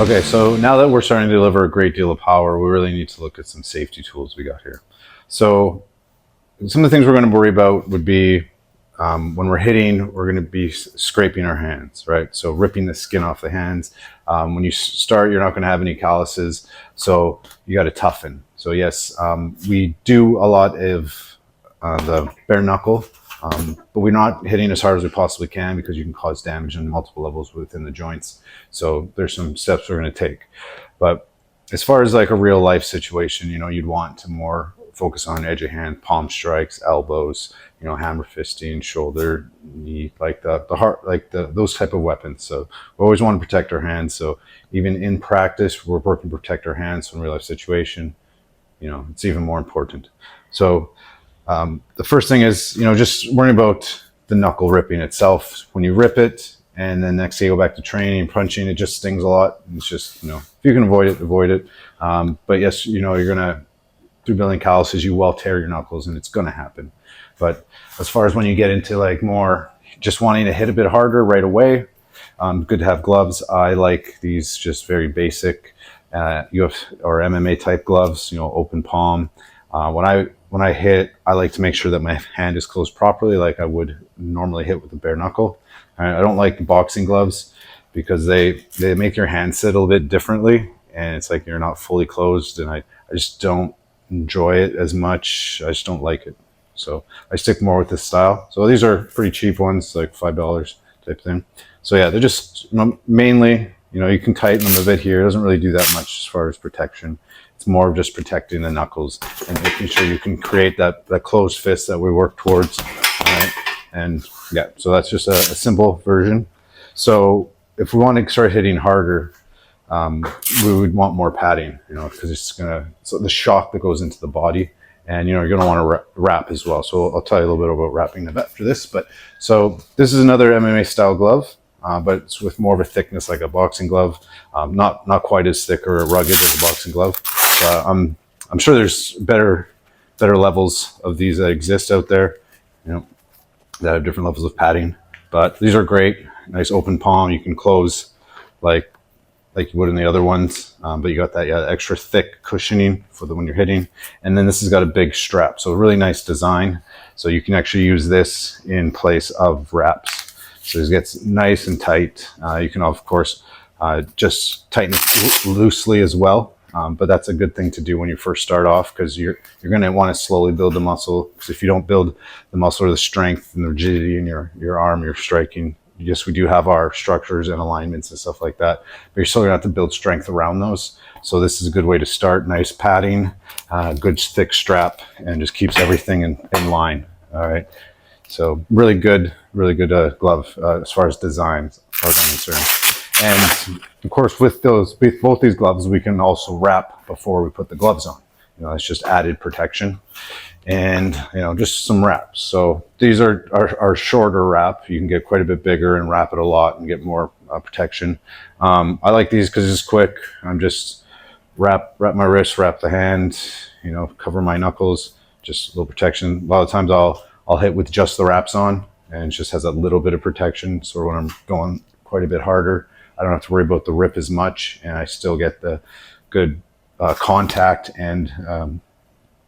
Okay, so now that we're starting to deliver a great deal of power, we really need to look at some safety tools we got here. So some of the things we're going to worry about would be when we're hitting, we're going to be scraping our hands, right? So ripping the skin off the hands. When you start, you're not going to have any calluses, so you got to toughen. So yes, we do a lot of the bare knuckle, but we're not hitting as hard as we possibly can because you can cause damage on multiple levels within the joints. So there's some steps we're going to take. But as far as like a real life situation, you know, you'd want to more focus on edge of hand, palm strikes, elbows, you know, hammer fisting, shoulder, knee, like the heart, like those type of weapons. So we always want to protect our hands. So even in practice, we're working to protect our hands. So in real life situation, you know, it's even more important. So the first thing is, you know, just worrying about the knuckle ripping itself. When you rip it, and then next day you go back to training and punching, it just stings a lot. It's just, you know, if you can avoid it, avoid it. But yes, you know, you're gonna, through building calluses, you will tear your knuckles, and it's gonna happen. But as far as when you get into like more just wanting to hit a bit harder right away, good to have gloves. I like these just very basic UFC or MMA type gloves, you know, open palm. When I hit, I like to make sure that my hand is closed properly, like I would normally hit with a bare knuckle. I don't like boxing gloves because they make your hand sit a little bit differently, and it's like you're not fully closed, and I just don't enjoy it as much. I just don't like it. So I stick more with this style. So these are pretty cheap ones, like $5 type thing. So yeah, they're just mainly, you know, you can tighten them a bit here. It doesn't really do that much as far as protection. It's more of just protecting the knuckles and making sure you can create that closed fist that we work towards. Right? And yeah, so that's just a simple version. So if we want to start hitting harder, we would want more padding, you know, because it's so the shock that goes into the body, and you know, you're going to want to wrap as well. So I'll tell you a little bit about wrapping after this. But so this is another MMA style glove, but it's with more of a thickness like a boxing glove, not quite as thick or rugged as a boxing glove. I'm sure there's better levels of these that exist out there, you know, that have different levels of padding. But these are great. Nice open palm. You can close like you would in the other ones, but you got that extra thick cushioning for when you're hitting. And then this has got a big strap, so really nice design. So you can actually use this in place of wraps. So it gets nice and tight. You can of course just tighten it loosely as well. But that's a good thing to do when you first start off, because you're going to want to slowly build the muscle. Because if you don't build the muscle or the strength and the rigidity in your arm, you're striking. Yes, we do have our structures and alignments and stuff like that, but you're still going to have to build strength around those. So this is a good way to start. Nice padding, good thick strap, and just keeps everything in line. All right. So really good glove as far as design, as far as I'm concerned. And of course, with both these gloves, we can also wrap before we put the gloves on. You know, it's just added protection, and you know, just some wraps. So these are shorter wrap. You can get quite a bit bigger and wrap it a lot and get more protection. I like these because it's quick. I'm just wrap my wrist, wrap the hand, you know, cover my knuckles, just a little protection. A lot of times I'll hit with just the wraps on, and it just has a little bit of protection. So when I'm going quite a bit harder, I don't have to worry about the rip as much, and I still get the good contact, and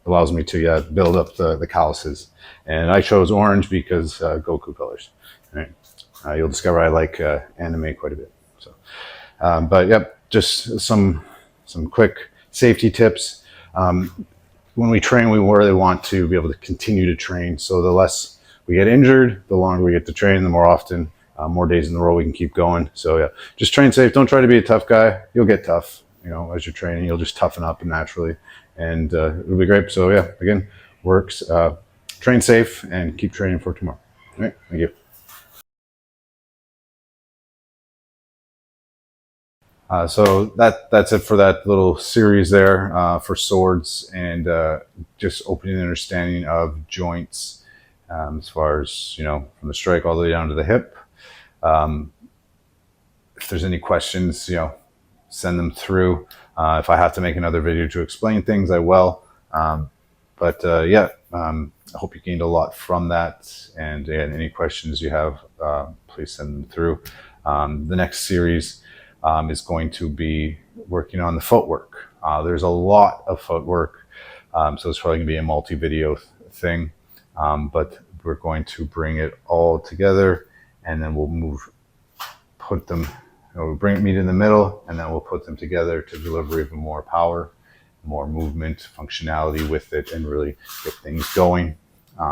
allows me to build up the calluses. And I chose orange because Goku colors. Right? You'll discover I like anime quite a bit. So, but yep, just some quick safety tips. When we train, we really want to be able to continue to train. So the less we get injured, the longer we get to train, the more often, more days in a row we can keep going. So yeah, just train safe. Don't try to be a tough guy. You'll get tough. You know, as you're training, you'll just toughen up naturally, and it'll be great. So yeah, again, works. Train safe and keep training for tomorrow. All right, thank you. So that's it for that little series there for swords and just opening an understanding of joints as far as, you know, from the strike all the way down to the hip. If there's any questions, you know, send them through. If I have to make another video to explain things, I will. Yeah, I hope you gained a lot from that. And any questions you have, please send them through. The next series, is going to be working on the footwork. There's a lot of footwork, so it's probably going to be a multi-video thing, but we're going to bring it all together, and then we'll put them, we'll bring meet in the middle, and then we'll put them together to deliver even more power, more movement, functionality with it, and really get things going.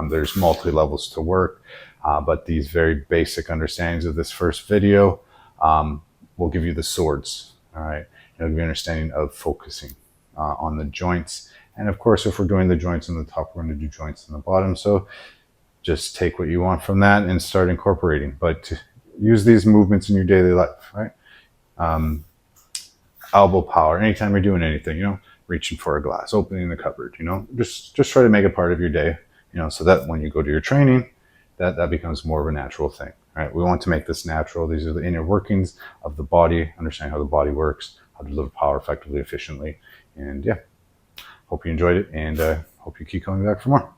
There's multi-levels to work, but these very basic understandings of this first video will give you the swords, all right? It'll give you an understanding of focusing on the joints. And of course, if we're doing the joints on the top, we're going to do joints on the bottom. So just take what you want from that and start incorporating. But use these movements in your daily life, right? Elbow power, anytime you're doing anything, you know, reaching for a glass, opening the cupboard, you know, just try to make it part of your day, you know, so that when you go to your training, that becomes more of a natural thing, right? We want to make this natural. These are the inner workings of the body, understand how the body works, how to deliver power effectively, efficiently. And yeah, hope you enjoyed it, and hope you keep coming back for more.